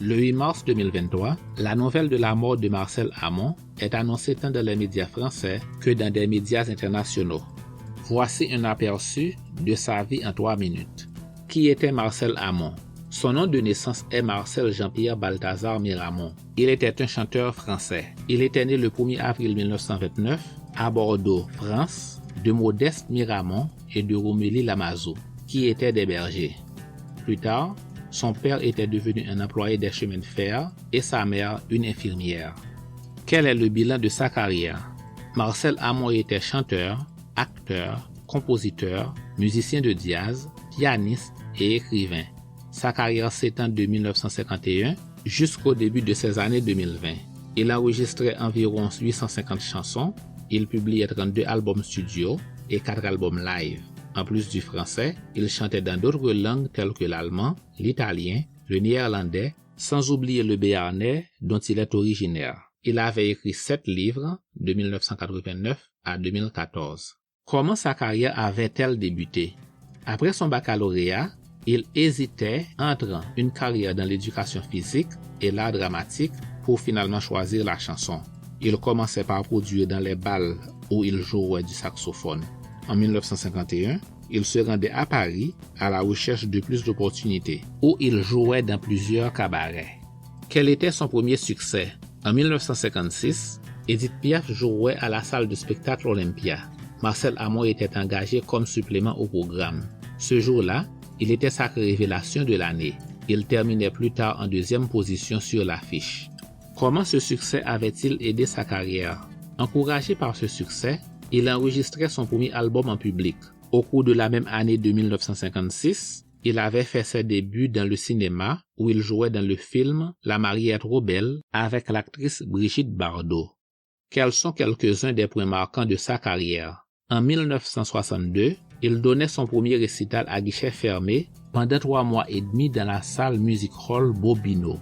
Le 8 mars 2023, la nouvelle de la mort de Marcel Amont est annoncée tant dans les médias français que dans des médias internationaux. Voici un aperçu de sa vie en 3 minutes. Qui était Marcel Amont? Son nom de naissance est Marcel Jean-Pierre Balthazar Miramont. Il était un chanteur français. Il était né le 1er avril 1929 à Bordeaux, France, de Modeste Miramont et de Romélie Lamazou, qui étaient des bergers. Plus tard, son père était devenu un employé des chemins de fer et sa mère une infirmière. Quel est le bilan de sa carrière? Marcel Amont était chanteur, acteur, compositeur, musicien de jazz, pianiste et écrivain. Sa carrière s'étend de 1951 jusqu'au début de ces années 2020. Il enregistrait environ 850 chansons, il publiait 32 albums studio et 4 albums live. En plus du français, il chantait dans d'autres langues telles que l'allemand, l'italien, le néerlandais, sans oublier le béarnais dont il est originaire. Il avait écrit 7 livres de 1989 à 2014. Comment sa carrière avait-elle débuté? Après son baccalauréat, il hésitait entre une carrière dans l'éducation physique et l'art dramatique pour finalement choisir la chanson. Il commençait par produire dans les bals où il jouait du saxophone. En 1951, il se rendait à Paris à la recherche de plus d'opportunités, où il jouait dans plusieurs cabarets. Quel était son premier succès? En 1956, Edith Piaf jouait à la salle de spectacle Olympia. Marcel Amont était engagé comme supplément au programme. Ce jour-là, il était sacré révélation de l'année. Il terminait plus tard en 2e position sur l'affiche. Comment ce succès avait-il aidé sa carrière? Encouragé par ce succès, il enregistrait son premier album en public. Au cours de la même année de 1956, il avait fait ses débuts dans le cinéma où il jouait dans le film La mariée est trop belle avec l'actrice Brigitte Bardot. Quels sont quelques-uns des points marquants de sa carrière? En 1962, il donnait son premier récital à guichet fermé pendant 3 mois et demi dans la salle Music Hall Bobino.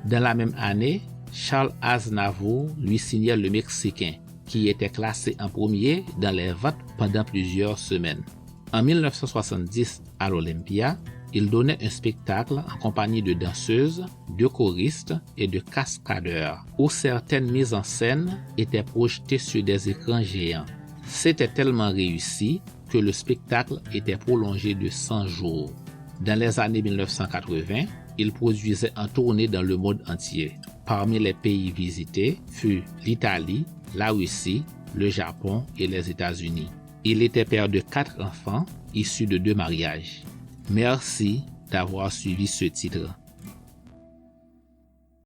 Dans la même année, Charles Aznavour lui signait Le Mexicain, qui était classé en premier dans les ventes pendant plusieurs semaines. En 1970, à l'Olympia, il donnait un spectacle en compagnie de danseuses, de choristes et de cascadeurs, où certaines mises en scène étaient projetées sur des écrans géants. C'était tellement réussi que le spectacle était prolongé de 100 jours. Dans les années 1980, il produisait en tournée dans le monde entier. Parmi les pays visités furent l'Italie, la Russie, le Japon et les États-Unis. Il était père de 4 enfants issus de 2 mariages. Merci d'avoir suivi ce titre.